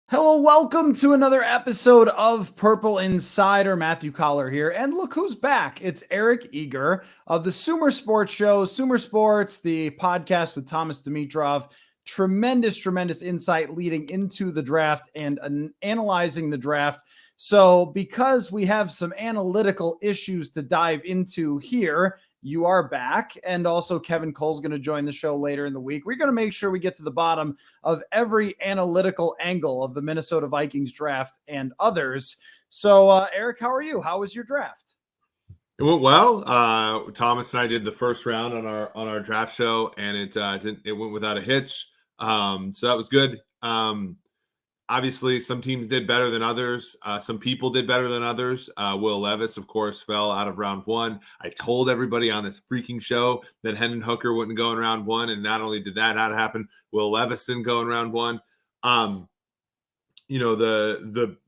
Hello, welcome to another episode of Purple Insider. Matthew Collar here, and look who's back. It's Eric Eager of the SumerSports Show. SumerSports, the podcast with Thomas Dimitrov. Tremendous insight leading into the draft and analyzing the draft. So because we have some analytical issues to dive into here, you are back. And also Kevin Cole's going to join the show later in the week. We're going to make sure we get to the bottom of every analytical angle of the Minnesota Vikings draft and others. So, Eric, how are you? How was your draft? It went well. Thomas and I did the first round on our draft show, and it went without a hitch. So that was good. Obviously, some teams did better than others. Some people did better than others. Will Levis, of course, fell out of round one. I told everybody on this freaking show that Hendon Hooker wouldn't go in round one, and not only did that not happen, Will Levis didn't go in round one. The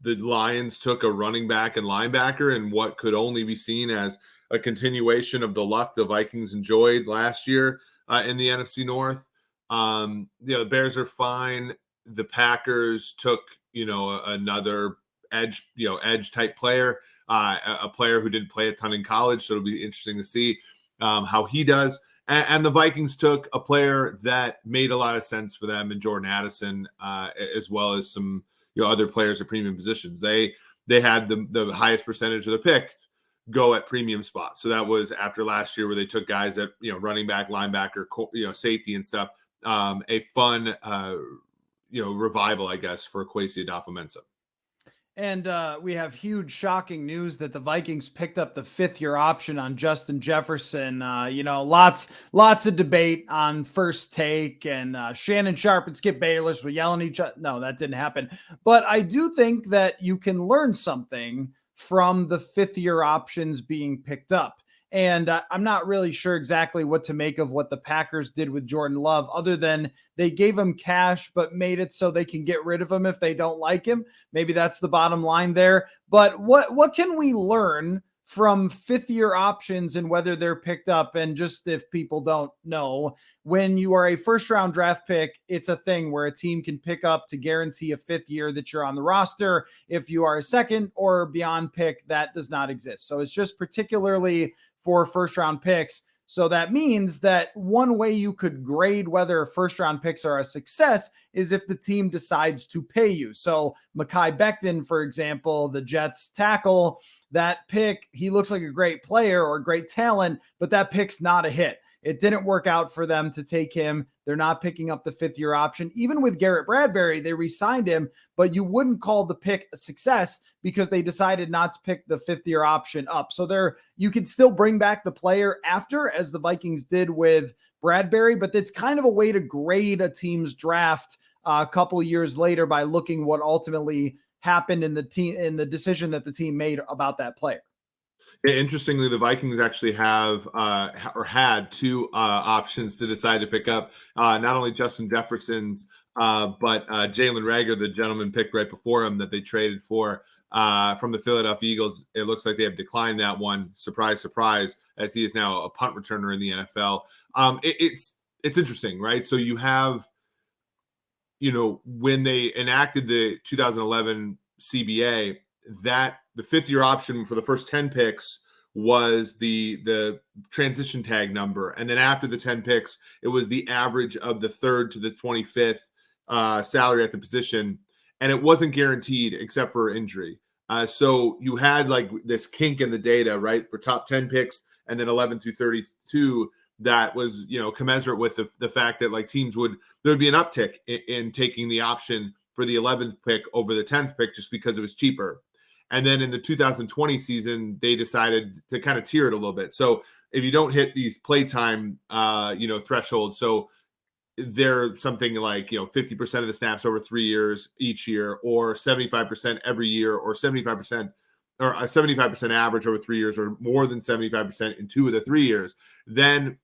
Lions took a running back and linebacker in what could only be seen as a continuation of the luck the Vikings enjoyed last year in the NFC North. The Bears are fine. The Packers took, another edge type player, a player who didn't play a ton in college. So it'll be interesting to see how he does. And the Vikings took a player that made a lot of sense for them in Jordan Addison, as well as some other players at premium positions. They had the highest percentage of the pick go at premium spots. So that was after last year where they took guys at running back, linebacker, safety and stuff. A fun revival, I guess, for Kwesi Adofo-Mensah. And we have huge, shocking news that the Vikings picked up the fifth-year option on Justin Jefferson. Lots of debate on First Take, and Shannon Sharp and Skip Bayless were yelling at each other. No, that didn't happen. But I do think that you can learn something from the fifth-year options being picked up. And I'm not really sure exactly what to make of what the Packers did with Jordan Love, other than they gave him cash, but made it so they can get rid of him if they don't like him. Maybe that's the bottom line there. But what can we learn from fifth-year options and whether they're picked up? And just if people don't know, when you are a first-round draft pick, it's a thing where a team can pick up to guarantee a fifth year that you're on the roster. If you are a second or beyond pick, that does not exist. So it's just particularly for first-round picks. So that means that one way you could grade whether first-round picks are a success is if the team decides to pay you. So Mekhi Becton, for example, the Jets tackle, that pick, he looks like a great player or great talent, but that pick's not a hit. It didn't work out for them to take him. They're not picking up the fifth-year option. Even with Garrett Bradbury, they re-signed him, but you wouldn't call the pick a success because they decided not to pick the fifth-year option up. So you could still bring back the player after, as the Vikings did with Bradbury, but it's kind of a way to grade a team's draft a couple of years later by looking what ultimately happened in the decision that the team made about that player. Yeah, interestingly, the Vikings actually have or had two options to decide to pick up. Not only Justin Jefferson's, but Jalen Reagor, the gentleman picked right before him that they traded for from the Philadelphia Eagles. It looks like they have declined that one. Surprise, surprise, as he is now a punt returner in the NFL. It's interesting, right? So you have, when they enacted the 2011 CBA, that the fifth-year option for the first 10 picks was the transition tag number. And then after the 10 picks, it was the average of the 3rd to the 25th salary at the position. And it wasn't guaranteed except for injury. So you had like this kink in the data, right, for top 10 picks and then 11 through 32 that was, commensurate with the fact that like there would be an uptick in taking the option for the 11th pick over the 10th pick just because it was cheaper. And then in the 2020 season, they decided to kind of tier it a little bit. So if you don't hit these playtime, thresholds, so they're something like, 50% of the snaps over 3 years each year, or 75% every year, or 75% or a 75% average over 3 years, or more than 75% in 2 of the 3 years. Then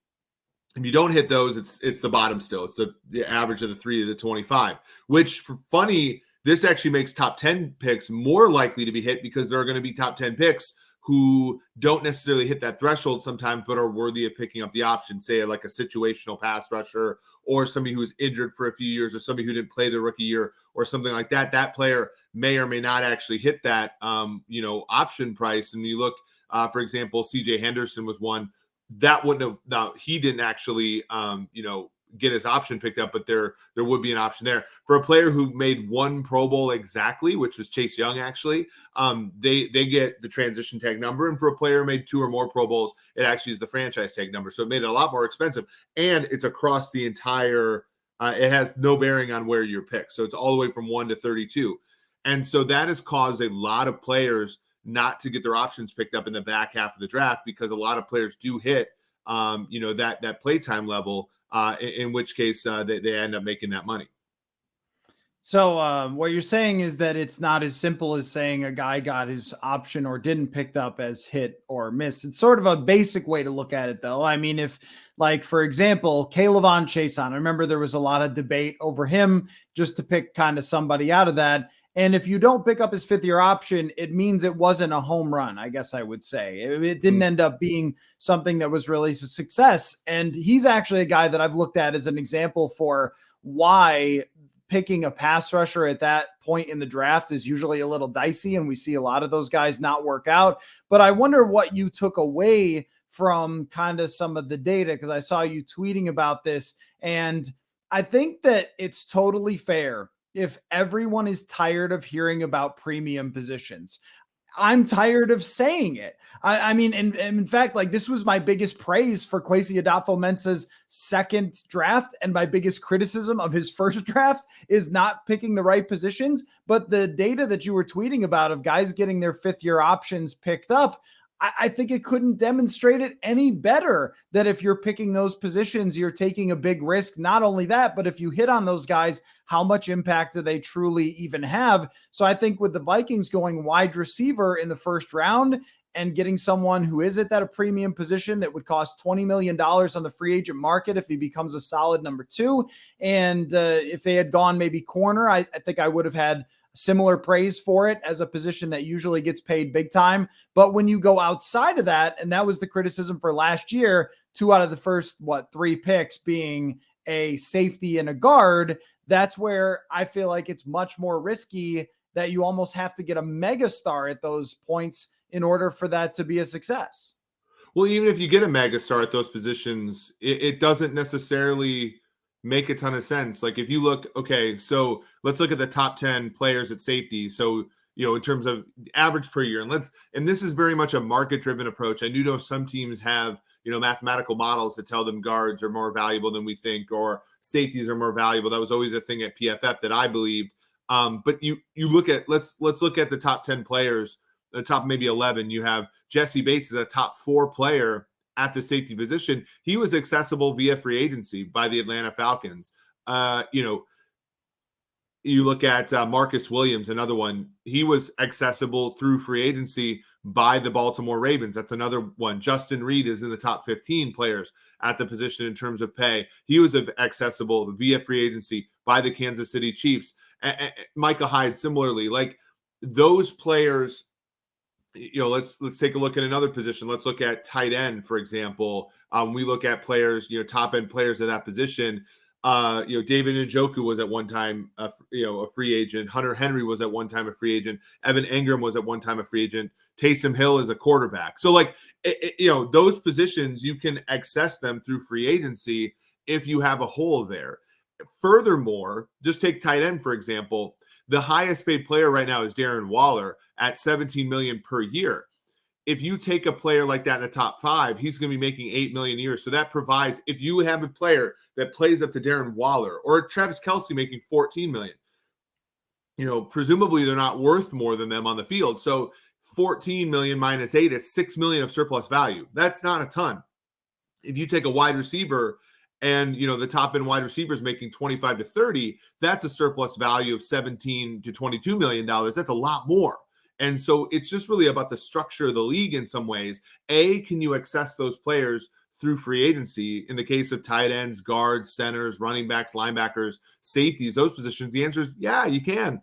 if you don't hit those, it's the bottom still. It's the average of the 3 to the 25, which for funny, this actually makes top 10 picks more likely to be hit because there are going to be top 10 picks who don't necessarily hit that threshold sometimes, but are worthy of picking up the option, say like a situational pass rusher or somebody who was injured for a few years or somebody who didn't play the rookie year or something like that. That player may or may not actually hit that, option price. And you look, for example, CJ Henderson was one that wouldn't have, now he didn't actually, get his option picked up, but there would be an option there for a player who made one Pro Bowl exactly, which was Chase Young. Actually, they get the transition tag number, and for a player who made 2 or more Pro Bowls, it actually is the franchise tag number. So it made it a lot more expensive, and it's across the entire. It has no bearing on where you're picked, so it's all the way from 1 to 32, and so that has caused a lot of players not to get their options picked up in the back half of the draft because a lot of players do hit, that playtime level. In which case they end up making that money. So what you're saying is that it's not as simple as saying a guy got his option or didn't picked up as hit or miss. It's sort of a basic way to look at it, though. I mean, if, like, for example, K'Lavon Chaisson, I remember there was a lot of debate over him just to pick kind of somebody out of that. And if you don't pick up his 5th-year option, it means it wasn't a home run, I guess I would say. It didn't end up being something that was really a success. And he's actually a guy that I've looked at as an example for why picking a pass rusher at that point in the draft is usually a little dicey. And we see a lot of those guys not work out. But I wonder what you took away from kind of some of the data, because I saw you tweeting about this. And I think that it's totally fair if everyone is tired of hearing about premium positions. I'm tired of saying it. I mean, and in fact, like, this was my biggest praise for Kwesi Adofo-Mensah's 2nd draft, and my biggest criticism of his 1st draft is not picking the right positions. But the data that you were tweeting about of guys getting their 5th-year options picked up, I think it couldn't demonstrate it any better that if you're picking those positions, you're taking a big risk. Not only that, but if you hit on those guys, how much impact do they truly even have? So I think with the Vikings going wide receiver in the 1st round and getting someone who is at that a premium position that would cost $20 million on the free agent market if he becomes a solid number 2. And if they had gone maybe corner, I think I would have had similar praise for it as a position that usually gets paid big time. But when you go outside of that, and that was the criticism for last year, 2 out of the first, 3 picks being a safety and a guard, that's where I feel like it's much more risky that you almost have to get a mega star at those points in order for that to be a success. Well, even if you get a mega star at those positions, it doesn't necessarily make a ton of sense. Like if you look, okay, so let's look at the top 10 players at safety. So, in terms of average per year, and this is very much a market-driven approach. I do know some teams have, mathematical models that tell them guards are more valuable than we think, or safeties are more valuable. That was always a thing at PFF that I believed. But you look at, let's look at the top 10 players, the top maybe 11. You have Jesse Bates as a top 4 player at the safety position. He was accessible via free agency by the Atlanta Falcons. You look at Marcus Williams, another one. He was accessible through free agency by the Baltimore Ravens. That's another one. Justin Reed is in the top 15 players at the position in terms of pay. He was accessible via free agency by the Kansas City Chiefs. Micah Hyde, similarly. Like those players, let's take a look at another position. Let's look at tight end, for example. We look at players, top end players at that position. David Njoku was at one time, a free agent. Hunter Henry was at one time a free agent. Evan Engram was at one time a free agent. Taysom Hill is a quarterback. So those positions, you can access them through free agency if you have a hole there. Furthermore, just take tight end, for example. The highest paid player right now is Darren Waller at $17 million per year. If you take a player like that in the top 5, he's going to be making $8 million a year. So that provides, if you have a player that plays up to Darren Waller or Travis Kelce making $14 million, presumably they're not worth more than them on the field. So 14 million minus 8 is 6 million of surplus value. That's not a ton. If you take a wide receiver and, the top end wide receivers making 25 to 30, that's a surplus value of 17 to $22 million. That's a lot more. And so it's just really about the structure of the league in some ways. Can you access those players through free agency? In the case of tight ends, guards, centers, running backs, linebackers, safeties, those positions, the answer is, yeah, you can.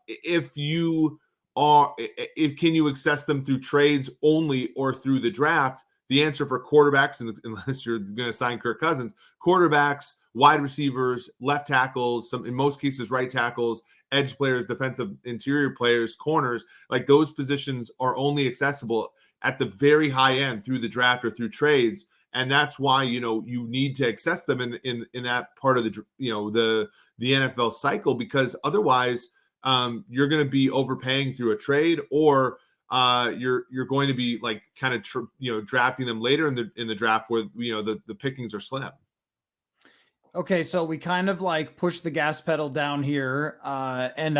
If you can you access them through trades only or through the draft? The answer for quarterbacks, unless you're going to sign Kirk Cousins, quarterbacks, wide receivers, left tackles, in most cases right tackles, edge players, defensive interior players, corners, like those positions are only accessible at the very high end through the draft or through trades. And that's why, you need to access them in that part of the NFL cycle, because otherwise you're going to be overpaying through a trade, or you're going to be like kind of drafting them later in the draft where the pickings are slim. Okay, so we kind of like push the gas pedal down here, and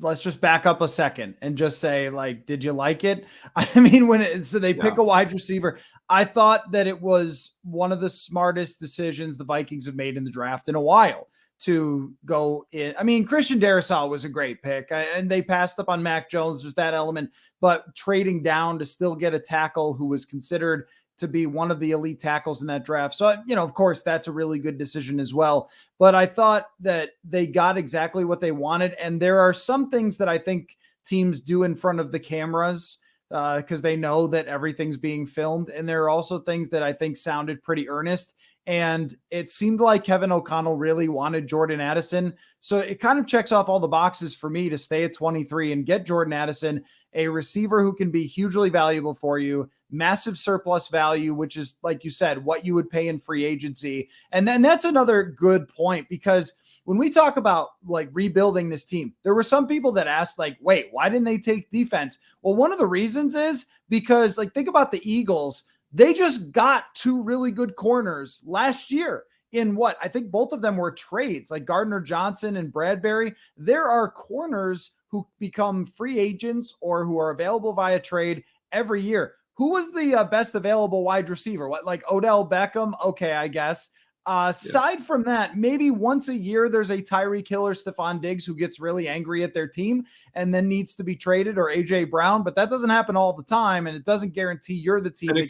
let's just back up a second and just say, like, did you like it? I mean, so they pick a wide receiver. I thought that it was one of the smartest decisions the Vikings have made in the draft in a while to go in. I mean, Christian Darrisaw was a great pick, and they passed up on Mac Jones. There's that element, but trading down to still get a tackle who was considered to be one of the elite tackles in that draft. So, of course, that's a really good decision as well. But I thought that they got exactly what they wanted. And there are some things that I think teams do in front of the cameras because they know that everything's being filmed. And there are also things that I think sounded pretty earnest. And it seemed like Kevin O'Connell really wanted Jordan Addison. So it kind of checks off all the boxes for me to stay at 23 and get Jordan Addison, a receiver who can be hugely valuable for you, massive surplus value, which is, like you said, what you would pay in free agency. And then that's another good point, because when we talk about like rebuilding this team, there were some people that asked, like, wait, why didn't they take defense? Well, one of the reasons is because, like, think about the Eagles. They just got two really good corners last year in what I think both of them were trades, like Gardner Johnson and Bradbury. There are corners who become free agents or who are available via trade every year. Who was the best available wide receiver? What, like Odell Beckham? Okay, I guess. Aside from that, maybe once a year there's a Tyreek Hill or Stephon Diggs who gets really angry at their team and then needs to be traded, or AJ Brown, but that doesn't happen all the time, and it doesn't guarantee you're the team. And it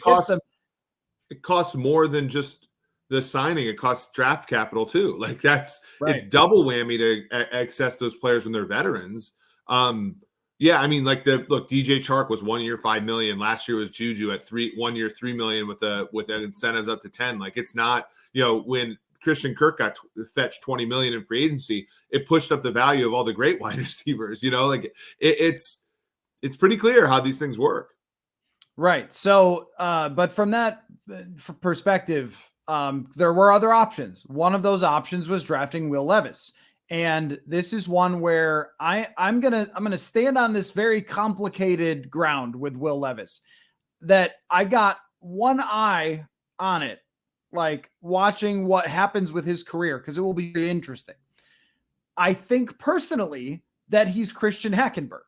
costs more than just the signing. It costs draft capital too. Like it's double whammy to access those players when they're veterans. Yeah, I mean, DJ Chark was 1 year, $5 million. Last year was Juju at 1 year, $3 million with incentives up to 10. Like, it's not, when Christian Kirk got fetched $20 million in free agency, it pushed up the value of all the great wide receivers. It's pretty clear how these things work. Right. So, but from that perspective, there were other options. One of those options was drafting Will Levis. And this is one where I'm gonna stand on this very complicated ground with Will Levis, that I got one eye on it, like watching what happens with his career, because it will be very interesting. I think personally that he's Christian Hackenberg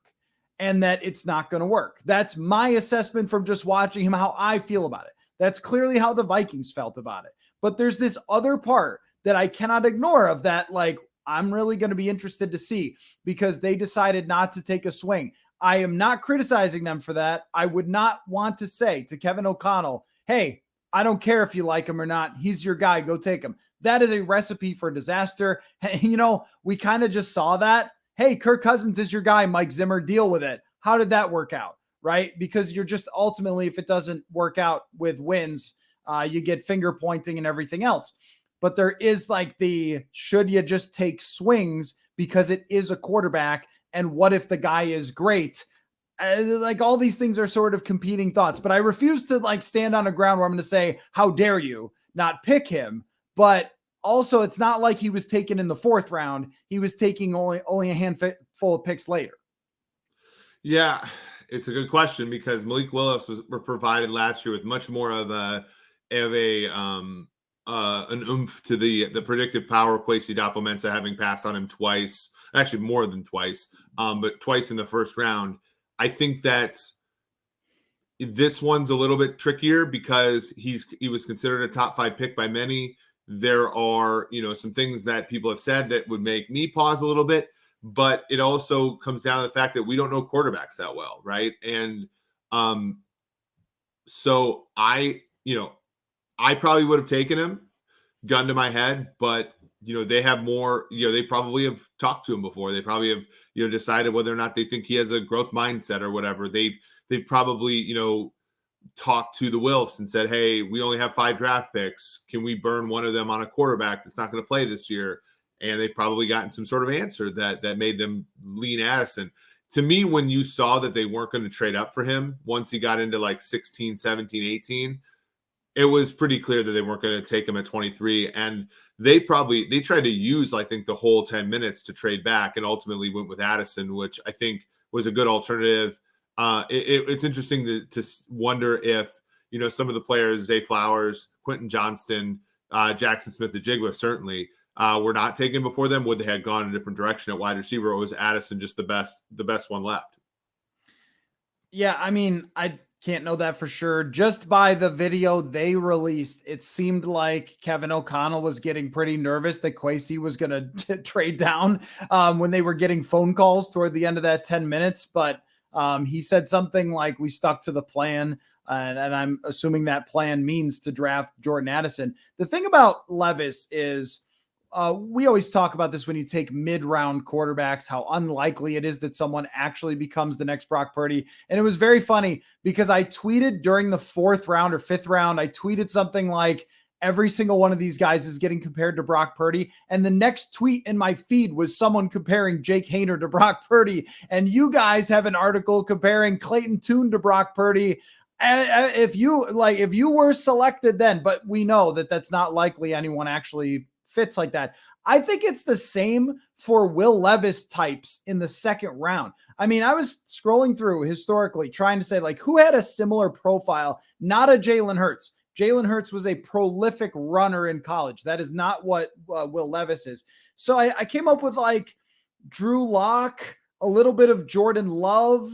and that it's not going to work. That's my assessment from just watching him, how I feel about it. That's clearly how the Vikings felt about it. But there's this other part that I cannot ignore of that, like, I'm really going to be interested to see, because they decided not to take a swing. I am not criticizing them for that. I would not want to say to Kevin O'Connell, hey, I don't care if you like him or not. He's your guy. Go take him. That is a recipe for disaster. We kind of just saw that. Hey, Kirk Cousins is your guy. Mike Zimmer, deal with it. How did that work out? Right? Because you're just ultimately, if it doesn't work out with wins, you get finger pointing and everything else. But there is like should you just take swings because it is a quarterback? And what if the guy is great? Like, all these things are sort of competing thoughts, but I refuse to like stand on a ground where I'm going to say, how dare you not pick him? But also, it's not like he was taken in the 4th round. He was taking only a handful of picks later. Yeah, it's a good question, because Malik Willis was provided last year with much more of an oomph to the predictive power of Kwesi Adofo-Mensah, having passed on him twice, actually more than twice, but twice in the 1st round. I think that this one's a little bit trickier because he was considered a top 5 pick by many. There are, some things that people have said that would make me pause a little bit, but it also comes down to the fact that we don't know quarterbacks that well, right? And so I probably would have taken him, gun to my head, but they have more, they probably have talked to him before. They probably have, decided whether or not they think he has a growth mindset or whatever. They've probably, talked to the Wilfs and said, hey, we only have 5 draft picks. Can we burn one of them on a quarterback that's not going to play this year? And they've probably gotten some sort of answer that made them lean Addison. To me, when you saw that they weren't going to trade up for him once he got into like 16, 17, 18, it was pretty clear that they weren't going to take him at 23. And they tried to use, I think, the whole 10 minutes to trade back and ultimately went with Addison, which I think was a good alternative. It's interesting to wonder if, some of the players, Zay Flowers, Quentin Johnston, Jackson Smith-Njigba, certainly were not taken before them. Would they have gone in a different direction at wide receiver, or was Addison just the best one left? Yeah, I mean, I can't know that for sure. Just by the video they released, it seemed like Kevin O'Connell was getting pretty nervous that Kwesi was going to trade down when they were getting phone calls toward the end of that 10 minutes. But he said something like, we stuck to the plan. And I'm assuming that plan means to draft Jordan Addison. The thing about Levis is we always talk about this when you take mid-round quarterbacks, how unlikely it is that someone actually becomes the next Brock Purdy. And it was very funny because I tweeted during the 4th round or 5th round, I tweeted something like, every single one of these guys is getting compared to Brock Purdy. And the next tweet in my feed was someone comparing Jake Haener to Brock Purdy. And you guys have an article comparing Clayton Tune to Brock Purdy. If you were selected then, but we know that that's not likely anyone actually fits like that. I think it's the same for Will Levis types in the 2nd round. I mean, I was scrolling through historically trying to say like who had a similar profile, not a Jalen Hurts. Jalen Hurts was a prolific runner in college. That is not what Will Levis is. So I came up with like Drew Lock, a little bit of Jordan Love.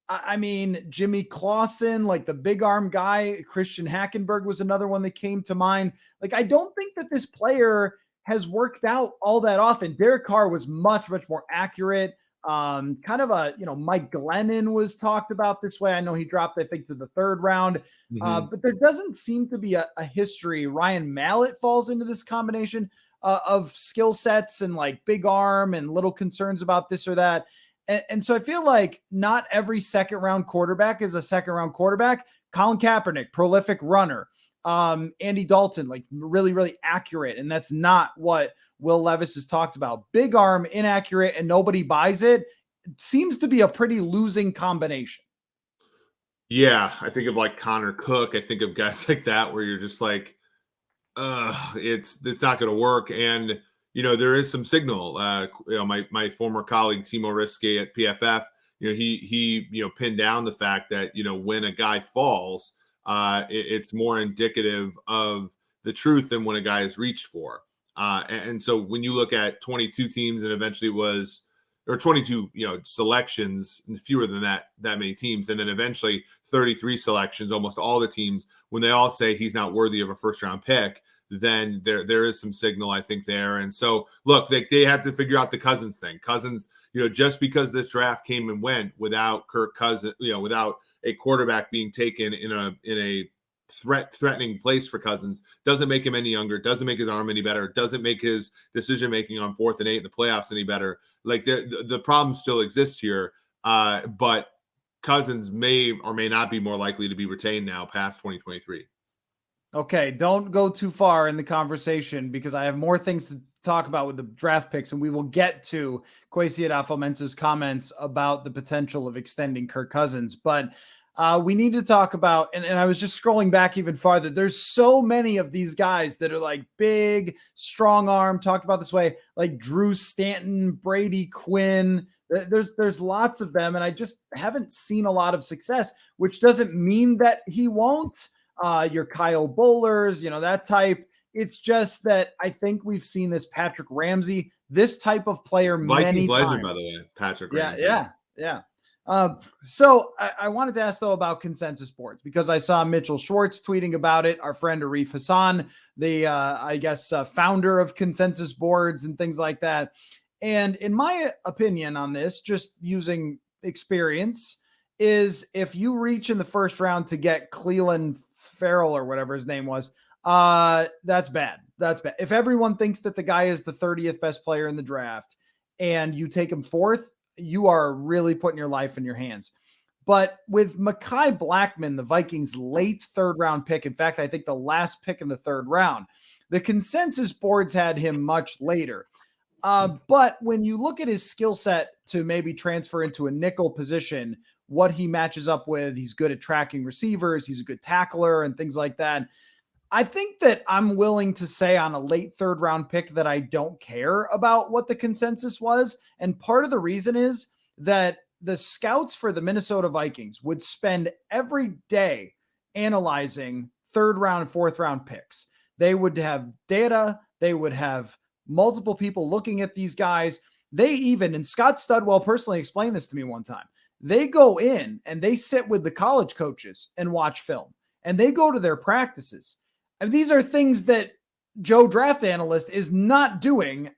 I mean, Jimmy Clausen, like the big arm guy. Christian Hackenberg was another one that came to mind. Like, I don't think that this player has worked out all that often. Derek Carr was much, much more accurate. Kind of a, Mike Glennon was talked about this way. I know he dropped, I think, to the 3rd round, but there doesn't seem to be a history. Ryan Mallett falls into this combination of skill sets and like big arm and little concerns about this or that. And so I feel like not every 2nd round quarterback is a 2nd round quarterback. Colin Kaepernick, prolific runner. Andy Dalton, like really, really accurate. And that's not what Will Levis has talked about. Big arm, inaccurate, and nobody buys it. It seems to be a pretty losing combination. Yeah, I think of like Connor Cook. I think of guys like that where you're just like, it's not going to work. And there is some signal. My former colleague Timo Riske at PFF, he pinned down the fact that when a guy falls, it's more indicative of the truth than when a guy is reached for. And so when you look at 22 teams and eventually or 22, selections, and fewer than that many teams, and then eventually 33 selections, almost all the teams, when they all say he's not worthy of a 1st round pick, then there is some signal, I think, there. And so, look, they have to figure out the Cousins thing. Cousins, just because this draft came and went without Kirk Cousins, without a quarterback being taken in a threatening place for Cousins, doesn't make him any younger, doesn't make his arm any better, doesn't make his decision-making on 4th and 8 in the playoffs any better. Like the problem still exists here, but Cousins may or may not be more likely to be retained now past 2023. Okay, don't go too far in the conversation because I have more things to talk about with the draft picks, and we will get to Kwesi Adofo-Mensah's comments about the potential of extending Kirk Cousins. But we need to talk about, and I was just scrolling back even farther, there's so many of these guys that are like big, strong arm, talked about this way, like Drew Stanton, Brady Quinn. There's lots of them, and I just haven't seen a lot of success, which doesn't mean that he won't. Your Kyle Bowlers, that type. It's just that I think we've seen this Patrick Ramsey, this type of player, Vikings many legend, times. by the way, Patrick Ramsey. Yeah. So I wanted to ask though about Consensus Boards because I saw Mitchell Schwartz tweeting about it. Our friend Arif Hassan, the founder of Consensus Boards and things like that. And in my opinion on this, just using experience, is if you reach in the 1st round to get Cleveland Farrell or whatever his name was, that's bad. bad. If everyone thinks that the guy is the 30th best player in the draft and you take him fourth, you are really putting your life in your hands. But with Mekhi Blackmon, the Vikings' late third round pick, in fact, I think the last pick in the third round, the consensus boards had him much later. But when you look at his skill set to maybe transfer into a nickel position, what he matches up with, he's good at tracking receivers, he's a good tackler and things like that. I think that I'm willing to say on a late third round pick that I don't care about what the consensus was. And part of the reason is that the scouts for the Minnesota Vikings would spend every day analyzing third round, fourth round picks. They would have data. They would have multiple people looking at these guys. They even, and Scott Studwell personally explained this to me one time, they go in and they sit with the college coaches and watch film, and they go to their practices. And these are things that Joe Draft Analyst is not doing.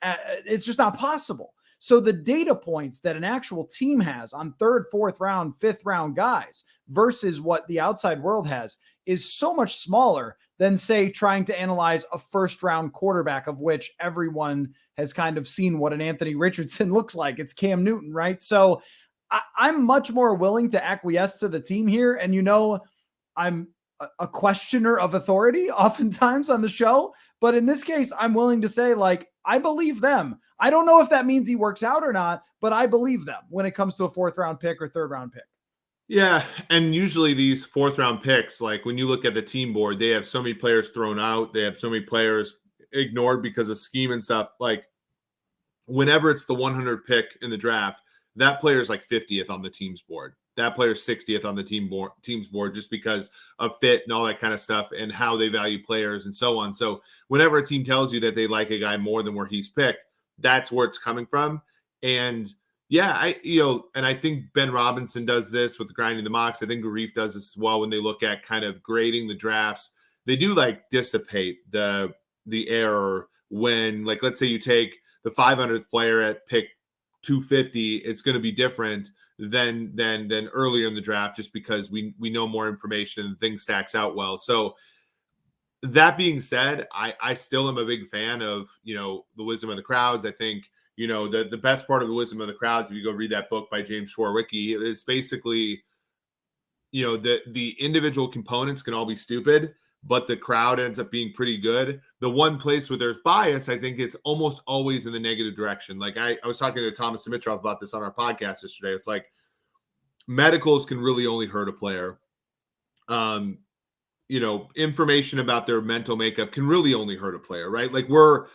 It's just not possible. So the data points that an actual team has on third, fourth round, fifth round guys versus what the outside world has is so much smaller than, say, trying to analyze a first round quarterback, of which everyone has kind of seen what an Anthony Richardson looks like. It's Cam Newton, right? So I'm much more willing to acquiesce to the team here. And, I'm a questioner of authority oftentimes on the show, but in this case, I'm willing to say, like, I believe them. I don't know if that means he works out or not, but I believe them when it comes to a fourth round pick or third round pick. Yeah, and usually these fourth round picks, like when you look at the team board, they have so many players thrown out. They have so many players ignored because of scheme and stuff. Like whenever it's the 100 pick in the draft, that player is like 50th on the team's board. That player is 60th on the team's board just because of fit and all that kind of stuff and how they value players and so on. So whenever a team tells you that they like a guy more than where he's picked, that's where it's coming from. And yeah, I think Ben Robinson does this with grinding the mocks. I think Garif does this as well when they look at kind of grading the drafts. They do like dissipate the error when, like, let's say you take the 500th player at pick 250, it's going to be different than earlier in the draft just because we know more information and things stacks out well. So that being said, I still am a big fan of, the wisdom of the crowds. I think, the best part of the wisdom of the crowds, if you go read that book by James Schwarwicki, is basically, the individual components can all be stupid, but the crowd ends up being pretty good. The one place where there's bias, I think it's almost always in the negative direction. Like I was talking to Thomas Dimitrov about this on our podcast yesterday. It's like medicals can really only hurt a player. Information about their mental makeup can really only hurt a player, right? Like we're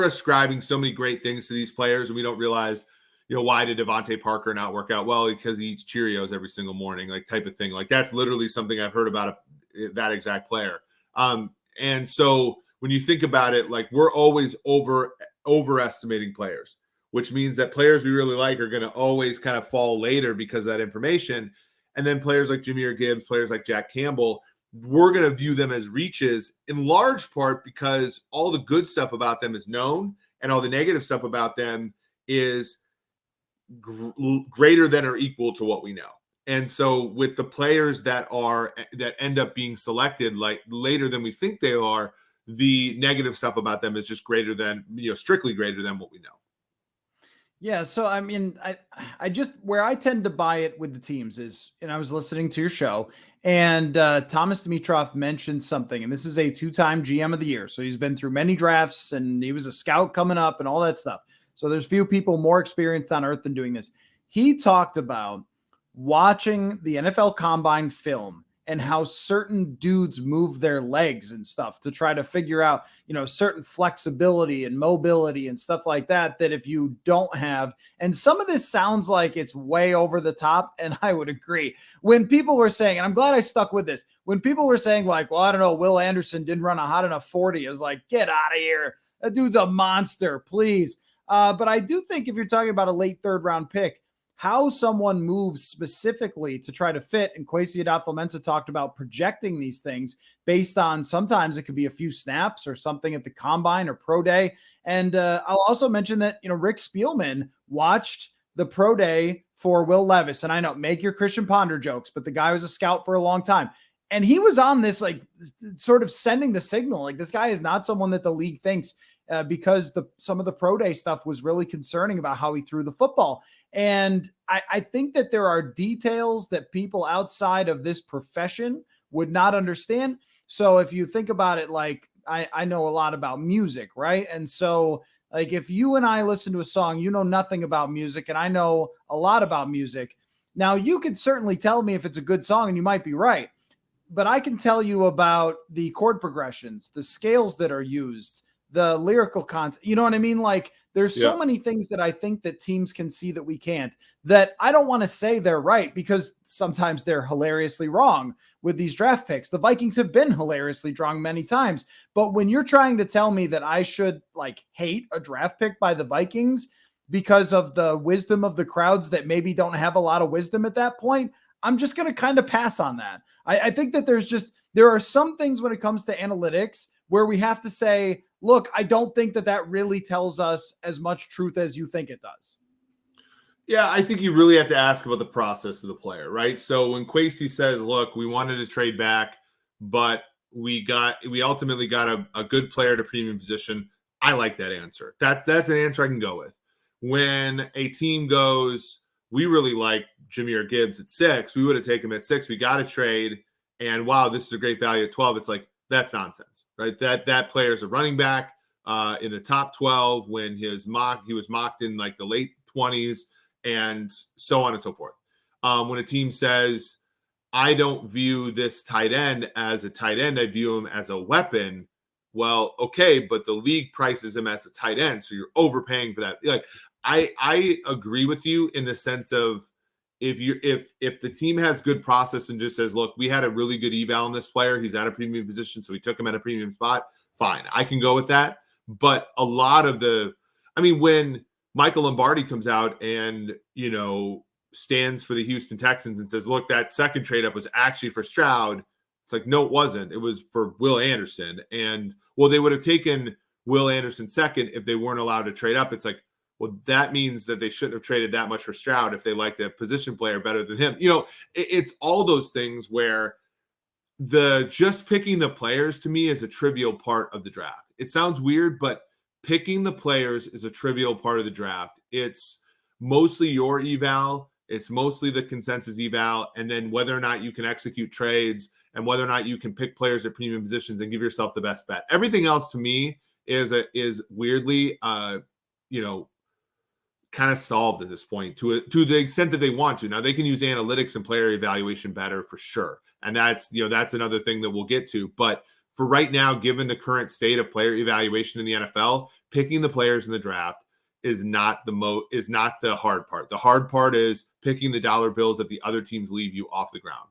ascribing so many great things to these players and we don't realize, why did Devontae Parker not work out? Well, because he eats Cheerios every single morning, like type of thing. Like that's literally something I've heard about that exact player. And so when you think about it, like we're always overestimating players, which means that players we really like are going to always kind of fall later because of that information. And then players like Jahmyr Gibbs, players like Jack Campbell, we're going to view them as reaches in large part because all the good stuff about them is known and all the negative stuff about them is greater than or equal to what we know. And so with the players that end up being selected like later than we think they are, the negative stuff about them is just greater than, strictly greater than what we know. Yeah. So, I mean, I just, where I tend to buy it with the teams is, and I was listening to your show and Thomas Dimitrov mentioned something, and this is a 2-time GM of the year. So he's been through many drafts and he was a scout coming up and all that stuff. So there's few people more experienced on earth than doing this. He talked about watching the NFL Combine film and how certain dudes move their legs and stuff to try to figure out, certain flexibility and mobility and stuff like that, that if you don't have, and some of this sounds like it's way over the top. And I would agree when people were saying, and I'm glad I stuck with this, when people were saying like, well, I don't know, Will Anderson didn't run a hot enough 40. I was like, get out of here. That dude's a monster, please. But I do think if you're talking about a late third round pick, how someone moves specifically to try to fit. And Kwesi Adofo-Mensah talked about projecting these things based on sometimes it could be a few snaps or something at the combine or pro day. And I'll also mention that, Rick Spielman watched the pro day for Will Levis. And I know, make your Christian Ponder jokes, but the guy was a scout for a long time. And he was on this, like, sort of sending the signal, like, this guy is not someone that the league thinks, because some of the pro day stuff was really concerning about how he threw the football. And I think that there are details that people outside of this profession would not understand. So if you think about it, like, I know a lot about music, right? And so, like, if you and I listen to a song, you know nothing about music, and I know a lot about music. Now, you could certainly tell me if it's a good song, and you might be right. But I can tell you about the chord progressions, the scales that are used, the lyrical content. You know what I mean? Like, there's so many things that I think that teams can see that we can't, that I don't want to say they're right, because sometimes they're hilariously wrong with these draft picks. The Vikings have been hilariously wrong many times. But when you're trying to tell me that I should, like, hate a draft pick by the Vikings because of the wisdom of the crowds that maybe don't have a lot of wisdom at that point, I'm just going to kind of pass on that. I think that there are some things when it comes to analytics where we have to say, look, I don't think that really tells us as much truth as you think it does. Yeah, I think you really have to ask about the process of the player, right? So when Kwesi says, look, we wanted to trade back, but we ultimately got a good player to premium position, I like that answer. That's an answer I can go with. When a team goes, we really like Jahmyr Gibbs at 6, we would have taken him at 6, we got a trade, and wow, this is a great value at 12. It's like, that's nonsense, right? That player is a running back in the top 12 when he was mocked in like the late 20s, and so on and so forth. When a team says, I don't view this tight end as a tight end, I view him as a weapon. Well, okay, but the league prices him as a tight end, so you're overpaying for that. Like, I agree with you in the sense of, if the team has good process and just says, look, we had a really good eval on this player, he's at a premium position, so we took him at a premium spot, fine, I can go with that. But a lot of when Michael Lombardi comes out and, stands for the Houston Texans and says, look, that second trade up was actually for Stroud, it's like, no, it wasn't. It was for Will Anderson. And, well, they would have taken Will Anderson second if they weren't allowed to trade up. It's like, well, that means that they shouldn't have traded that much for Stroud if they liked a position player better than him. It's all those things where just picking the players to me is a trivial part of the draft. It sounds weird, but picking the players is a trivial part of the draft. It's mostly your eval. It's mostly the consensus eval. And then whether or not you can execute trades and whether or not you can pick players at premium positions and give yourself the best bet. Everything else to me is weirdly, kind of solved at this point to the extent that they want to. Now they can use analytics and player evaluation better for sure. And that's another thing that we'll get to. But for right now, given the current state of player evaluation in the NFL, picking the players in the draft is not the hard part. The hard part is picking the dollar bills that the other teams leave you off the ground.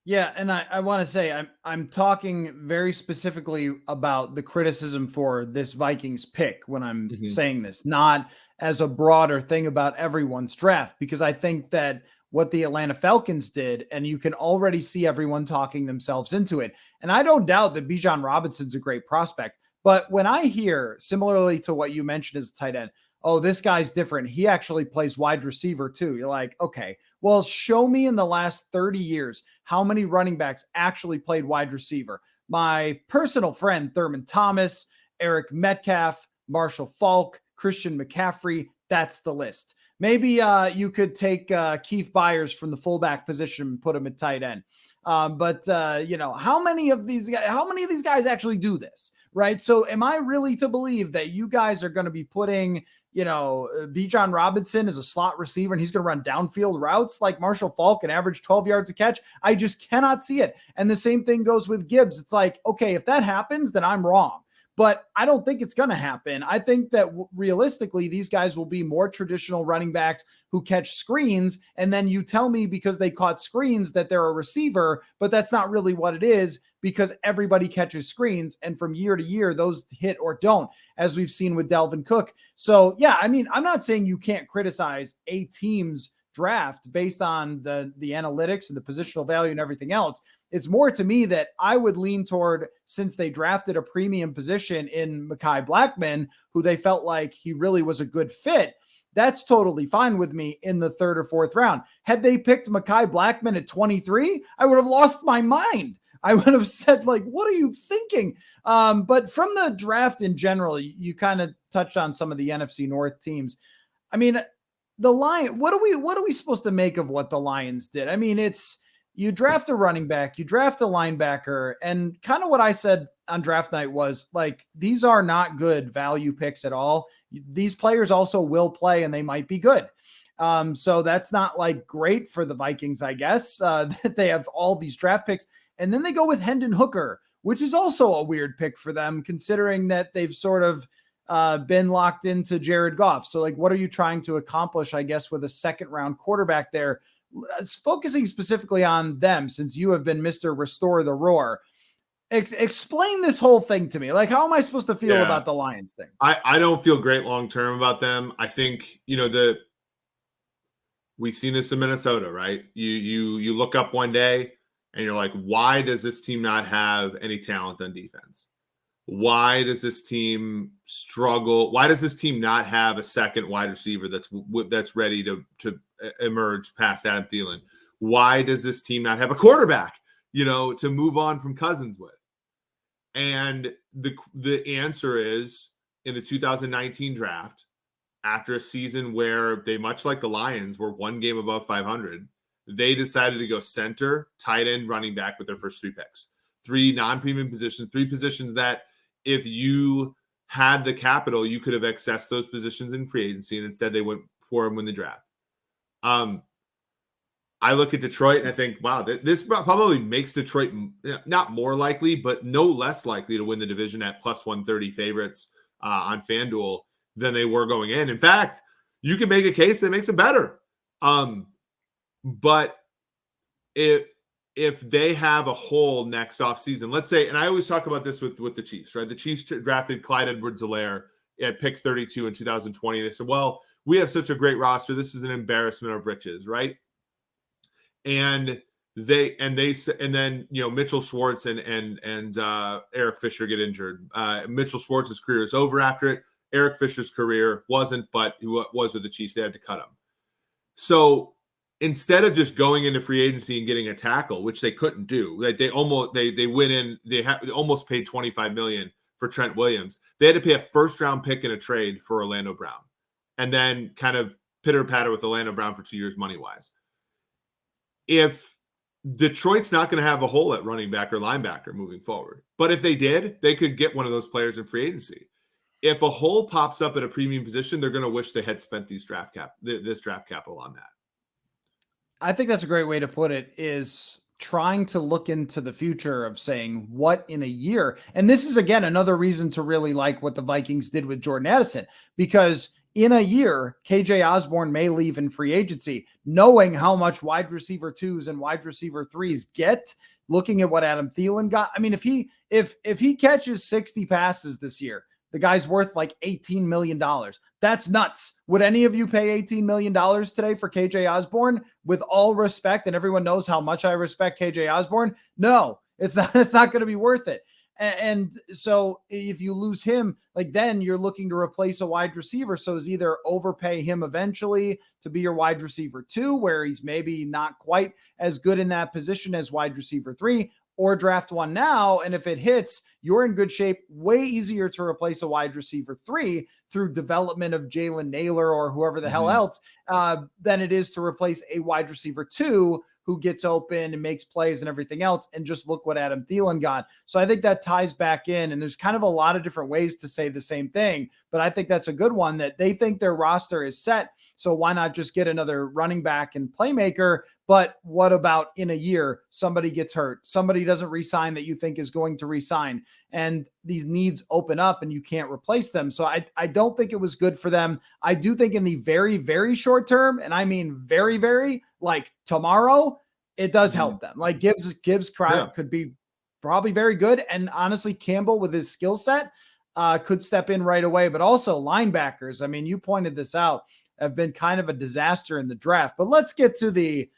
Yeah, and I want to say I'm talking very specifically about the criticism for this Vikings pick when I'm saying this, not as a broader thing about everyone's draft, because I think that what the Atlanta Falcons did, and you can already see everyone talking themselves into it. And I don't doubt that Bijan Robinson's a great prospect, but when I hear, similarly to what you mentioned as a tight end, oh, this guy's different, he actually plays wide receiver too. You're like, okay, well, show me in the last 30 years how many running backs actually played wide receiver. My personal friend, Thurman Thomas, Eric Metcalf, Marshall Faulk, Christian McCaffrey, that's the list. Maybe you could take Keith Byers from the fullback position and put him at tight end. But how many of these guys actually do this, right? So am I really to believe that you guys are going to be putting, Bijan Robinson as a slot receiver and he's going to run downfield routes like Marshall Faulk and average 12 yards a catch? I just cannot see it. And the same thing goes with Gibbs. It's like, okay, if that happens, then I'm wrong. But I don't think it's going to happen. I think that realistically, these guys will be more traditional running backs who catch screens. And then you tell me because they caught screens that they're a receiver, but that's not really what it is, because everybody catches screens. And from year to year, those hit or don't, as we've seen with Dalvin Cook. So, yeah, I mean, I'm not saying you can't criticize a team's draft based on the analytics and the positional value and everything else. It's more to me that I would lean toward, since they drafted a premium position in Mekhi Blackmon, who they felt like he really was a good fit, That's totally fine with me in the 3rd or 4th round. Had they picked Mekhi Blackmon at 23, I would have lost my mind. I would have said, like, what are you thinking? But from the draft in general, you kind of touched on some of the NFC North teams. I mean, the Lions, what are we supposed to make of what the Lions did? I mean, it's, you draft a running back, you draft a linebacker, and kind of what I said on draft night was, like, these are not good value picks at all. These players also will play and they might be good. So that's not like great for the Vikings, I guess, that they have all these draft picks. And then they go with Hendon Hooker, which is also a weird pick for them, considering that they've sort of been locked into Jared Goff. So, like, what are you trying to accomplish, I guess, with a 2nd round quarterback there? Focusing specifically on them, since you have been Mr. Restore the Roar. Explain this whole thing to me. Like, how am I supposed to feel about the Lions thing? I don't feel great long-term about them. I think, we've seen this in Minnesota, right? You look up one day and you're like, why does this team not have any talent on defense? Why does this team struggle? Why does this team not have a second wide receiver that's ready to emerge past Adam Thielen? Why does this team not have a quarterback, to move on from Cousins with? And the answer is, in the 2019 draft, after a season where they, much like the Lions, were 1 game above 500, they decided to go center, tight end, running back with their first 3 picks. 3 non-premium positions, 3 positions that if you had the capital, you could have accessed those positions in free agency, and instead they went for them in the draft. I look at Detroit and I think, wow, this probably makes Detroit not more likely, but no less likely to win the division at plus 130 favorites on FanDuel than they were going in. In fact, you can make a case that makes it better. But if they have a hole next offseason, let's say, and I always talk about this with the Chiefs, right? The Chiefs drafted Clyde Edwards-Helaire at pick 32 in 2020. They said, well, we have such a great roster. This is an embarrassment of riches, right? And then Mitchell Schwartz and Eric Fisher get injured. Mitchell Schwartz's career is over after it. Eric Fisher's career wasn't, but he was with the Chiefs. They had to cut him. So instead of just going into free agency and getting a tackle, which they couldn't do, like they almost paid $25 million for Trent Williams. They had to pay a 1st-round pick in a trade for Orlando Brown, and then kind of pitter-patter with Orlando Brown for 2 years money-wise. If Detroit's not going to have a hole at running back or linebacker moving forward, but if they did, they could get one of those players in free agency. If a hole pops up at a premium position, they're going to wish they had spent this draft capital on that. I think that's a great way to put it, is trying to look into the future of saying what in a year. And this is, again, another reason to really like what the Vikings did with Jordan Addison, because in a year, KJ Osborne may leave in free agency, knowing how much wide receiver 2s and wide receiver 3s get, looking at what Adam Thielen got. I mean, if he catches 60 passes this year, the guy's worth like $18 million. That's nuts. Would any of you pay $18 million today for KJ Osborne? With all respect, and everyone knows how much I respect KJ Osborne. No, it's not going to be worth it. And so if you lose him, like, then you're looking to replace a wide receiver. So it's either overpay him eventually to be your wide receiver 2, where he's maybe not quite as good in that position as wide receiver 3, or draft one now. And if it hits, you're in good shape. Way easier to replace a wide receiver 3 through development of Jalen Naylor or whoever the hell else than it is to replace a wide receiver 2 who gets open and makes plays and everything else. And just look what Adam Thielen got. So I think that ties back in, and there's kind of a lot of different ways to say the same thing, but I think that's a good one, that they think their roster is set. So why not just get another running back and playmaker? But what about in a year, somebody gets hurt, somebody doesn't re-sign that you think is going to re-sign, and these needs open up and you can't replace them. So I don't think it was good for them. I do think in the very, very short term, and I mean very, very, like tomorrow, it does help them. Like Gibbs could be probably very good. And honestly, Campbell with his skill set could step in right away. But also linebackers, I mean, you pointed this out, have been kind of a disaster in the draft. But let's get to the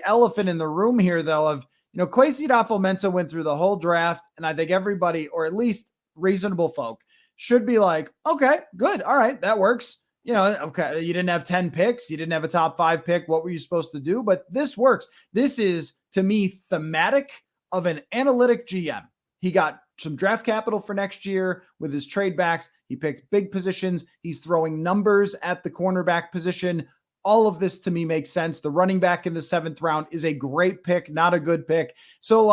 elephant in the room here, though, of, Kwesi Adofo-Mensah went through the whole draft, and I think everybody, or at least reasonable folk, should be like, okay, good. All right, that works. Okay, you didn't have 10 picks. You didn't have a top 5 pick. What were you supposed to do? But this works. This is, to me, thematic of an analytic GM. He got some draft capital for next year with his trade backs. He picked big positions. He's throwing numbers at the cornerback position. All of this to me makes sense. The running back in the 7th round is a great pick, not a good pick. So,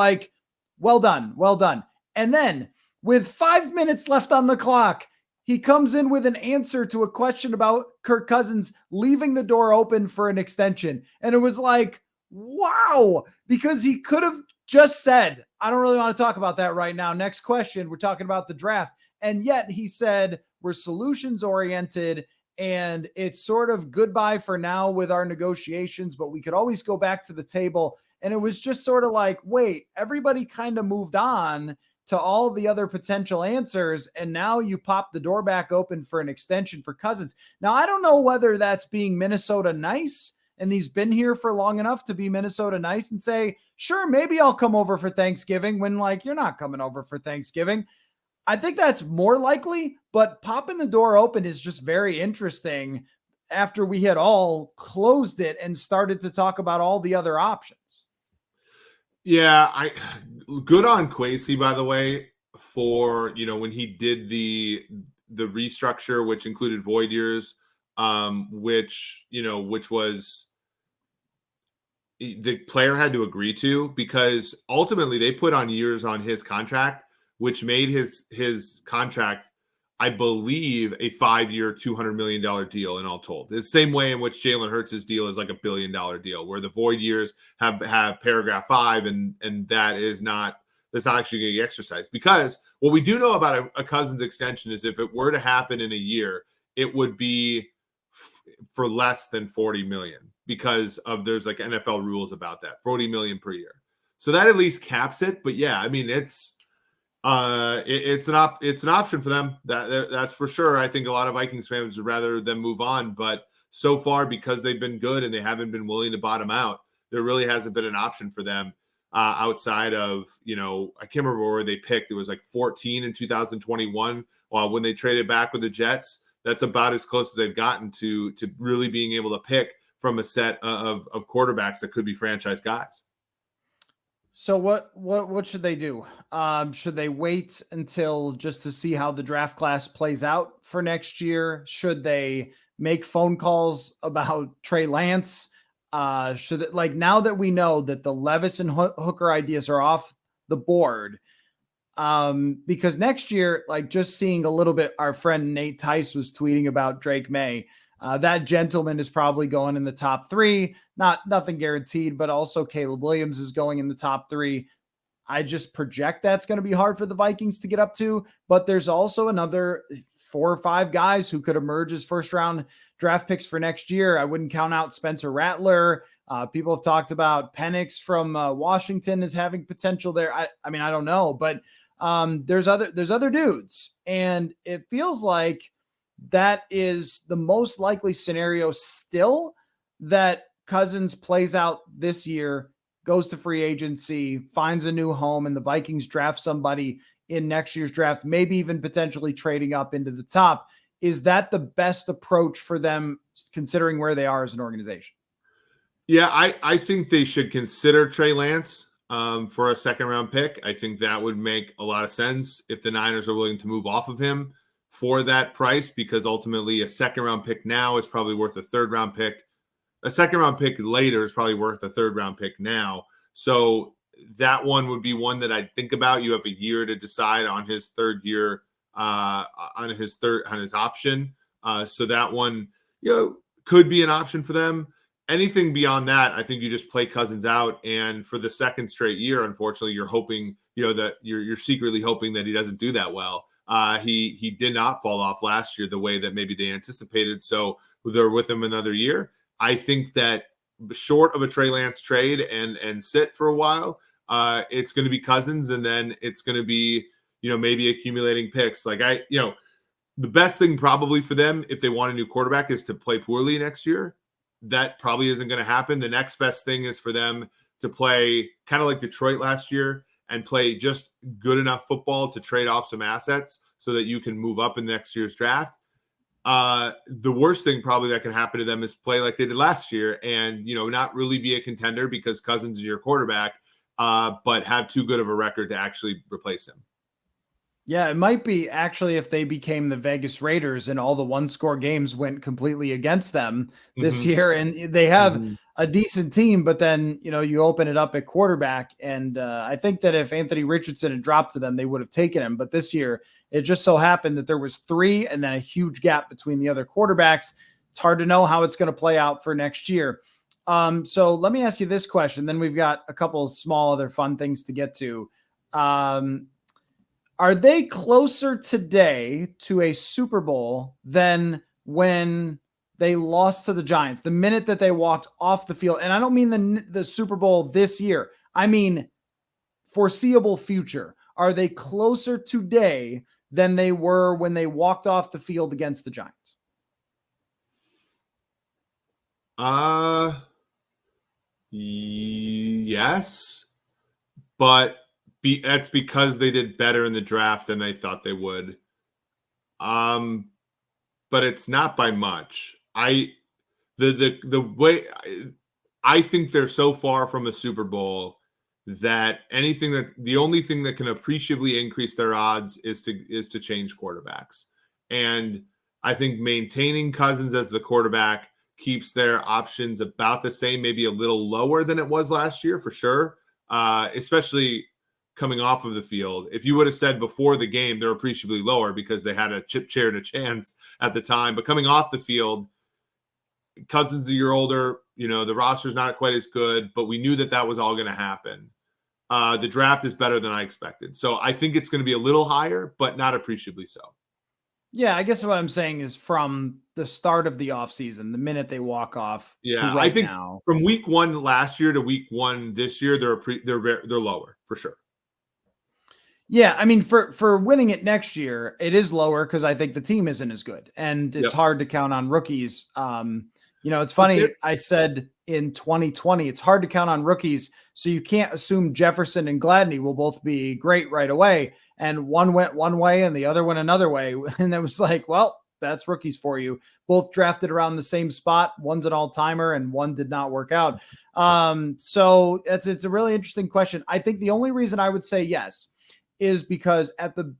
well done. Well done. And then with 5 minutes left on the clock, he comes in with an answer to a question about Kirk Cousins leaving the door open for an extension. And it was like, wow, because he could have just said, I don't really want to talk about that right now. Next question. We're talking about the draft. And yet he said, we're solutions oriented and it's sort of goodbye for now with our negotiations, but we could always go back to the table. And it was just sort of like, wait, everybody kind of moved on to all the other potential answers. And now you pop the door back open for an extension for Cousins. Now, I don't know whether that's being Minnesota nice and he's been here for long enough to be Minnesota nice and say, sure, maybe I'll come over for Thanksgiving when you're not coming over for Thanksgiving. I think that's more likely, but popping the door open is just very interesting after we had all closed it and started to talk about all the other options. Yeah, good on Kwesi, by the way, for when he did the restructure, which included void years, which was the player had to agree to, because ultimately they put on years on his contract, which made his contract, I believe, a 5-year, $200 million deal in all told. The same way in which Jalen Hurts' deal is like $1 billion deal, where the void years have paragraph 5, and that's not actually going to get exercised. Because what we do know about a Cousins extension is if it were to happen in a year, it would be for less than $40 million, because of there's NFL rules about that, $40 million per year. So that at least caps it. But yeah, I mean, it's an option for them. That's for sure. I think a lot of Vikings fans would rather them move on, but so far, because they've been good and they haven't been willing to bottom out, there really hasn't been an option for them outside of, I can't remember where they picked. It was 14 in 2021 when they traded back with the Jets. That's about as close as they've gotten to really being able to pick from a set of quarterbacks that could be franchise guys. So what should they do? Should they wait until just to see how the draft class plays out for next year? Should they make phone calls about Trey Lance? Should it, now that we know that the Levis and Hooker ideas are off the board, because next year, just seeing a little bit, our friend Nate Tice was tweeting about Drake May. That gentleman is probably going in the top 3. Nothing guaranteed, but also Caleb Williams is going in the top 3. I just project that's going to be hard for the Vikings to get up to, but there's also another 4 or 5 guys who could emerge as first-round draft picks for next year. I wouldn't count out Spencer Rattler. People have talked about Penix from Washington as having potential there. I mean, I don't know, but there's other dudes, and it feels like that is the most likely scenario still, that Cousins plays out this year, goes to free agency, finds a new home, and the Vikings draft somebody in next year's draft, maybe even potentially trading up into the top. Is that the best approach for them, considering where they are as an organization? Yeah, I think they should consider Trey Lance for a second-round pick. I think that would make a lot of sense if the Niners are willing to move off of him for that price, because ultimately a second-round pick now is probably worth a third-round pick. A second-round pick later is probably worth a third-round pick now. So that one would be one that I'd think about. You have a year to decide on his third year, on his option. So that one, could be an option for them. Anything beyond that, I think you just play Cousins out. And for the second straight year, unfortunately, you're hoping, that you're secretly hoping that he doesn't do that well. He did not fall off last year the way that maybe they anticipated. So they're with him another year. I think that short of a Trey Lance trade and sit for a while, it's going to be Cousins, and then it's going to be, maybe accumulating picks. The best thing probably for them, if they want a new quarterback, is to play poorly next year. That probably isn't going to happen. The next best thing is for them to play kind of like Detroit last year and play just good enough football to trade off some assets so that you can move up in next year's draft. The worst thing probably that can happen to them is play like they did last year and, not really be a contender because Cousins is your quarterback, but have too good of a record to actually replace him. Yeah, it might be actually if they became the Vegas Raiders and all the one-score games went completely against them this year, and they have a decent team, but then, you open it up at quarterback, and I think that if Anthony Richardson had dropped to them, they would have taken him. But this year, it just so happened that there was 3 and then a huge gap between the other quarterbacks. It's hard to know how it's going to play out for next year. So let me ask you this question. Then we've got a couple of small other fun things to get to. Are they closer today to a Super Bowl than when they lost to the Giants, the minute that they walked off the field? And I don't mean the Super Bowl this year. I mean foreseeable future. Are they closer today than they were when they walked off the field against the Giants? Yes, but that's because they did better in the draft than I thought they would. But it's not by much. The way I think they're so far from a Super Bowl that the only thing that can appreciably increase their odds is to change quarterbacks. And I think maintaining Cousins as the quarterback keeps their options about the same, maybe a little lower than it was last year for sure. Especially coming off of the field. If you would have said before the game, they're appreciably lower because they had a chip chair and a chance at the time. But coming off the field, Cousins a year older, the roster's not quite as good, but we knew that was all going to happen. The draft is better than I expected. So I think it's going to be a little higher, but not appreciably so. Yeah, I guess what I'm saying is from the start of the offseason, the minute they walk off. Yeah, I think now, from week 1 last year to week 1 this year, they're lower for sure. Yeah, I mean, for winning it next year, it is lower because I think the team isn't as good, and it's hard to count on rookies. It's funny. I said in 2020, it's hard to count on rookies, so you can't assume Jefferson and Gladney will both be great right away. And one went one way and the other went another way, and it was like, well, that's rookies for you. Both drafted around the same spot. One's an all-timer, and one did not work out. So it's a really interesting question. I think the only reason I would say yes is because at the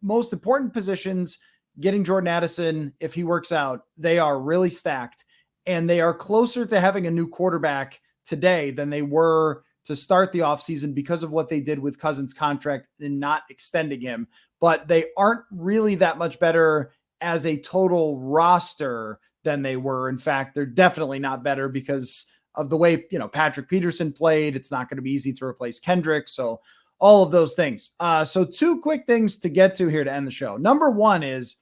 most important positions, getting Jordan Addison, if he works out, they are really stacked, and they are closer to having a new quarterback today than they were to start the offseason because of what they did with Cousins' contract and not extending him. But they aren't really that much better as a total roster than they were. In fact, they're definitely not better because of the way, Patrick Peterson played. It's not going to be easy to replace Kendrick. So all of those things. So 2 quick things to get to here to end the show. Number 1 is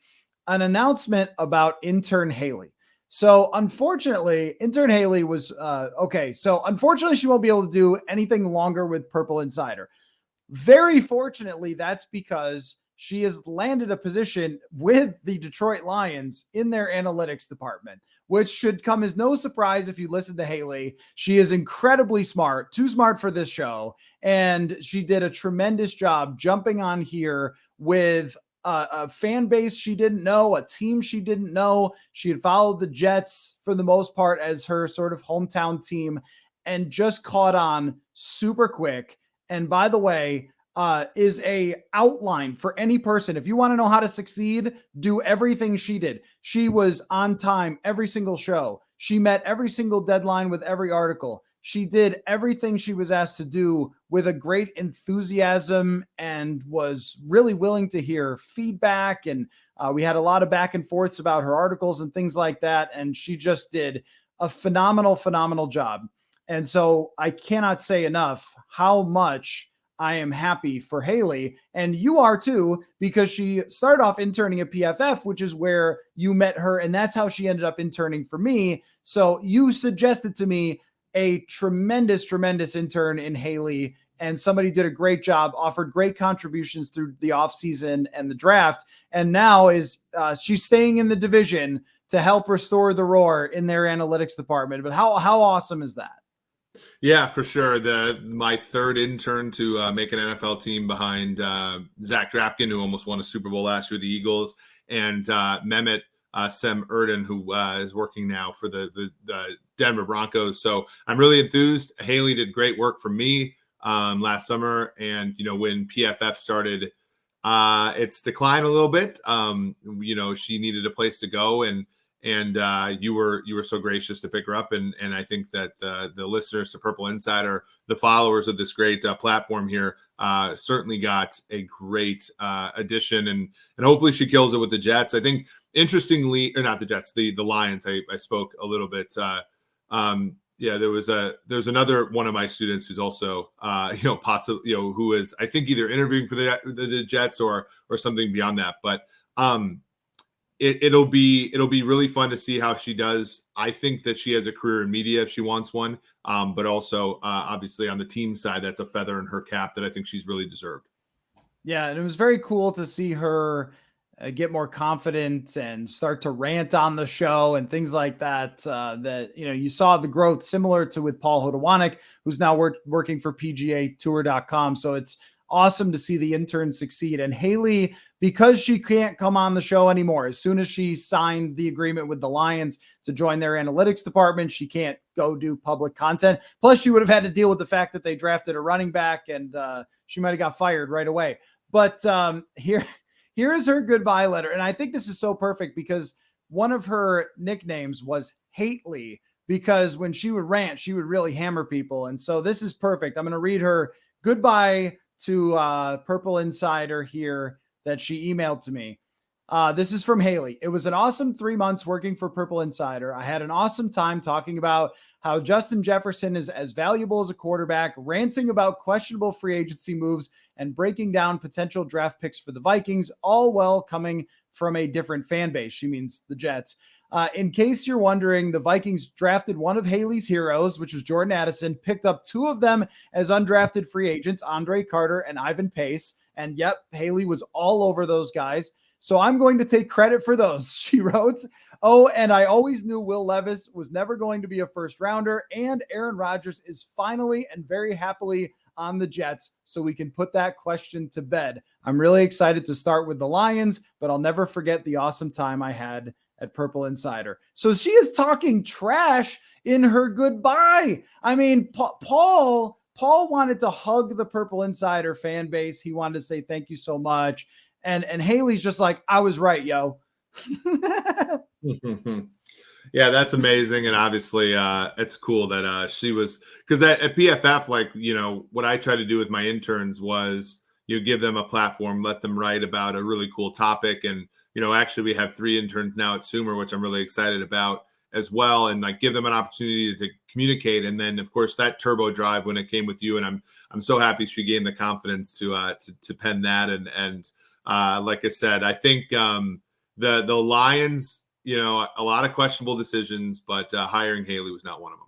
an announcement about intern Haley. So unfortunately, intern Haley was okay. So unfortunately, she won't be able to do anything longer with Purple Insider. Very fortunately, that's because she has landed a position with the Detroit Lions in their analytics department, which should come as no surprise if you listen to Haley. She is incredibly smart, too smart for this show. And she did a tremendous job jumping on here with a fan base she didn't know, a team she didn't know. She had followed the Jets for the most part as her sort of hometown team and just caught on super quick. And by the way, is a outline for any person. If you want to know how to succeed, do everything she did. She was on time every single show. She met every single deadline with every article. She did everything she was asked to do with a great enthusiasm and was really willing to hear feedback. And we had a lot of back and forths about her articles and things like that. And she just did a phenomenal job. And so I cannot say enough how much I am happy for Haley, and you are too, because she started off interning at PFF, which is where you met her, and that's how she ended up interning for me. So you suggested to me a tremendous intern in Haley, and somebody did a great job, offered great contributions through the offseason and the draft, and now she's staying in the division to help restore the roar in their analytics department. But how awesome is that? Yeah, for sure. My third intern to make an NFL team behind Zach Drapkin, who almost won a Super Bowl last year with the Eagles, and Mehmet Sem Erden, who is working now for the Denver Broncos. So I'm really enthused. Haley did great work for me last summer. And, when PFF started its decline a little bit, she needed a place to go. And you were so gracious to pick her up. And I think that the listeners to Purple Insider, the followers of this great platform here, certainly got a great addition. And hopefully she kills it with the Jets. I think, interestingly, or not the Jets, the Lions. I spoke a little bit. There's another one of my students who's also possibly who is, I think, either interviewing for the Jets or something beyond that. But it'll be really fun to see how she does. I think that she has a career in media if she wants one, but also obviously on the team side, that's a feather in her cap that I think she's really deserved. Yeah, and it was very cool to see her get more confident and start to rant on the show and things like that. You saw the growth similar to with Paul Hodowanik, who's now working for PGAtour.com. So it's awesome to see the intern succeed. And Haley, because she can't come on the show anymore, as soon as she signed the agreement with the Lions to join their analytics department, she can't go do public content. Plus, she would have had to deal with the fact that they drafted a running back, and she might have got fired right away. But here is her goodbye letter. And I think this is so perfect because one of her nicknames was Hately, because when she would rant, she would really hammer people. And so this is perfect. I'm going to read her goodbye to Purple Insider here that she emailed to me. This is from Haley. It was an awesome 3 months working for Purple Insider. I had an awesome time talking about how Justin Jefferson is as valuable as a quarterback, ranting about questionable free agency moves, and breaking down potential draft picks for the Vikings, all while coming from a different fan base. She means the Jets. In case you're wondering, the Vikings drafted one of Haley's heroes, which was Jordan Addison, picked up two of them as undrafted free agents, Andre Carter and Ivan Pace. And yep, Haley was all over those guys. So I'm going to take credit for those, she wrote. Oh, and I always knew Will Levis was never going to be a first rounder, and Aaron Rodgers is finally and very happily on the Jets, so we can put that question to bed. I'm really excited to start with the Lions, but I'll never forget the awesome time I had at Purple Insider. So she is talking trash in her goodbye. I mean, Paul wanted to hug the Purple Insider fan base. He wanted to say thank you so much. And Haley's just like, I was right, yo. Yeah, that's amazing. And obviously it's cool that she was, because at PFF, what I try to do with my interns was give them a platform, let them write about a really cool topic. And, actually we have 3 interns now at Sumer, which I'm really excited about as well. And give them an opportunity to communicate. And then of course that turbo drive when it came with you. And I'm so happy she gained the confidence to pen that. And like I said, I think the Lions, a lot of questionable decisions, but hiring Haley was not one of them.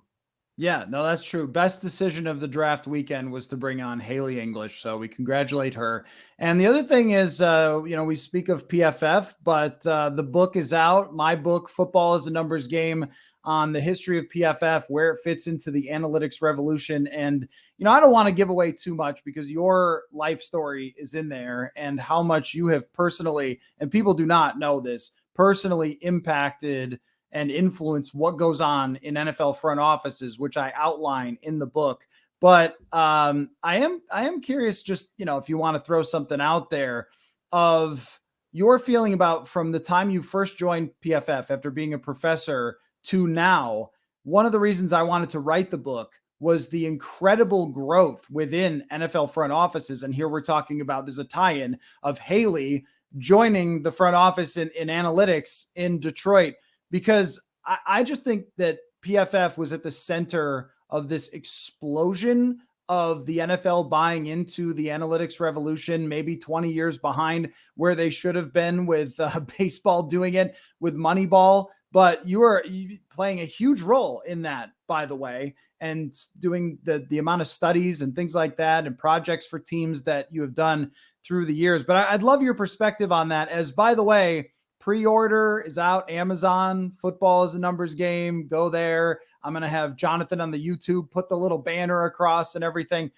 Yeah, no, that's true. Best decision of the draft weekend was to bring on Haley English. So we congratulate her. And the other thing is, we speak of PFF, but the book is out. My book, Football is a Numbers Game, on the history of PFF, where it fits into the analytics revolution. And, I don't want to give away too much because your life story is in there and how much you have personally, and people do not know this, personally impacted and influence what goes on in NFL front offices, which I outline in the book. But I am curious, just, if you want to throw something out there of your feeling about from the time you first joined PFF after being a professor to now. One of the reasons I wanted to write the book was the incredible growth within NFL front offices. And here we're talking about, there's a tie-in of Haley joining the front office in analytics in Detroit, because I just think that PFF was at the center of this explosion of the NFL buying into the analytics revolution, maybe 20 years behind where they should have been with baseball doing it with Moneyball. But you are playing a huge role in that, by the way, and doing the amount of studies and things like that and projects for teams that you have done through the years. But I'd love your perspective on that, as, by the way, pre-order is out, Amazon. Football is a Numbers Game. Go there. I'm going to have Jonathan on the YouTube put the little banner across and everything.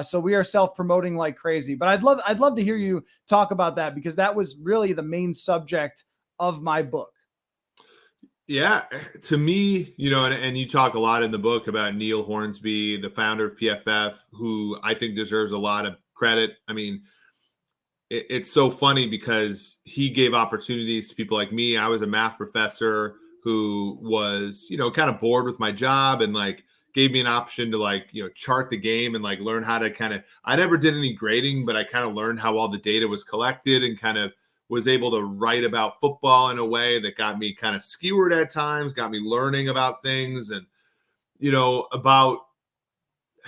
So we are self-promoting like crazy. But I'd love to hear you talk about that, because that was really the main subject of my book. Yeah, to me, and you talk a lot in the book about Neil Hornsby, the founder of PFF, who I think deserves a lot of credit. I mean, it's so funny because he gave opportunities to people like me. I was a math professor who was, kind of bored with my job, and like gave me an option to like, chart the game and like learn how to kind of, I never did any grading, but I kind of learned how all the data was collected and kind of was able to write about football in a way that got me kind of skewered at times, got me learning about things. And, about,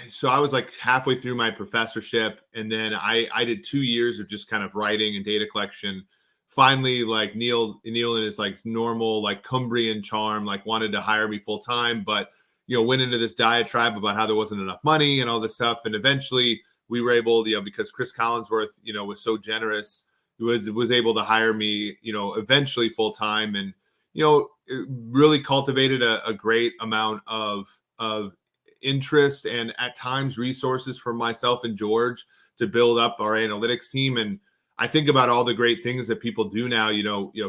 so I was like halfway through my professorship, and then I did 2 years of just kind of writing and data collection. Finally, like Neil in his like normal like Cumbrian charm, like wanted to hire me full time, but went into this diatribe about how there wasn't enough money and all this stuff. And eventually we were able, because Chris Collinsworth, was so generous, was able to hire me, eventually full time, and it really cultivated a great amount of interest and at times resources for myself and George to build up our analytics team. And I think about all the great things that people do now,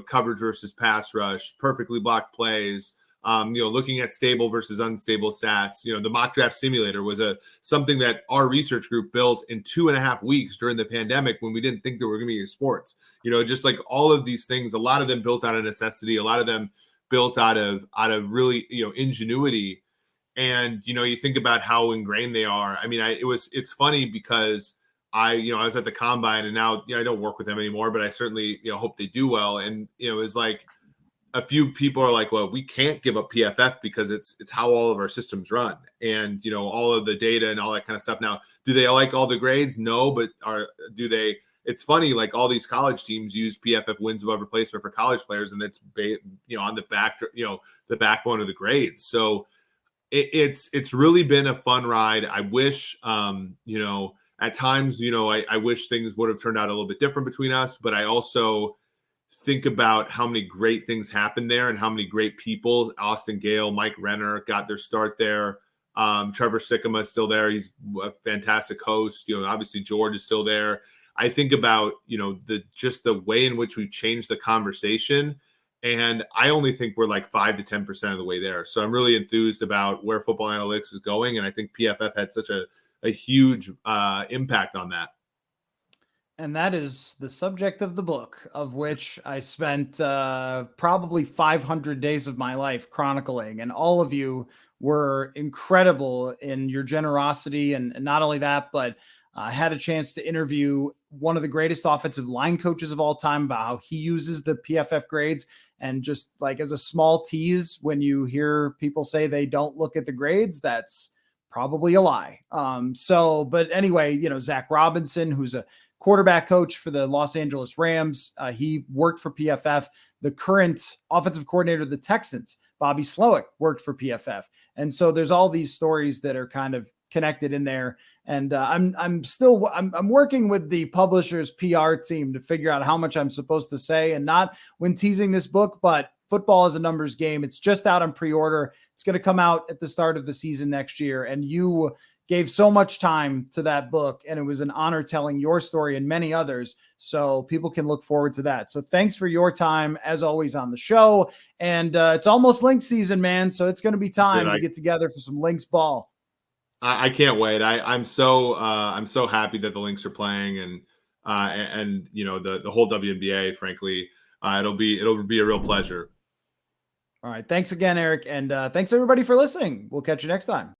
coverage versus pass rush, perfectly blocked plays, looking at stable versus unstable stats. The mock draft simulator was something that our research group built in 2.5 weeks during the pandemic when we didn't think there were going to be sports. Just like all of these things, a lot of them built out of necessity, a lot of them built out of really, ingenuity. And, you think about how ingrained they are. I mean, it's funny because I was at the combine, and now, I don't work with them anymore, but I certainly, hope they do well. And, it's like a few people are like, well, we can't give up PFF because it's how all of our systems run, and, all of the data and all that kind of stuff. Now, do they like all the grades? No, but do they? It's funny, like all these college teams use PFF wins above replacement for college players, and that's, on the back, the backbone of the grades. So, it's really been a fun ride. I wish, at times, I wish things would have turned out a little bit different between us, but I also think about how many great things happened there and how many great people, Austin Gale, Mike Renner, got their start there. Trevor Sikkema is still there. He's a fantastic host. Obviously George is still there. I think about, the way in which we've changed the conversation. And I only think we're like 5 to 10% of the way there. So I'm really enthused about where football analytics is going. And I think PFF had such a huge impact on that. And that is the subject of the book, of which I spent probably 500 days of my life chronicling. And all of you were incredible in your generosity. And not only that, but I had a chance to interview one of the greatest offensive line coaches of all time about how he uses the PFF grades. And just like as a small tease, when you hear people say they don't look at the grades, that's probably a lie. But anyway, Zach Robinson, who's a quarterback coach for the Los Angeles Rams, he worked for PFF. The current offensive coordinator of the Texans, Bobby Slowick, worked for PFF. And so there's all these stories that are kind of connected in there. And I'm working with the publisher's PR team to figure out how much I'm supposed to say, and not when teasing this book, but football is a numbers game. It's just out on pre-order. It's going to come out at the start of the season next year. And you gave so much time to that book, and it was an honor telling your story and many others. So people can look forward to that. So thanks for your time as always on the show. And it's almost Lynx season, man. So it's going to be time to get together for some Lynx ball. I can't wait. I'm so happy that the Lynx are playing, and the whole WNBA. Frankly, it'll be a real pleasure. All right, thanks again, Eric, and thanks everybody for listening. We'll catch you next time.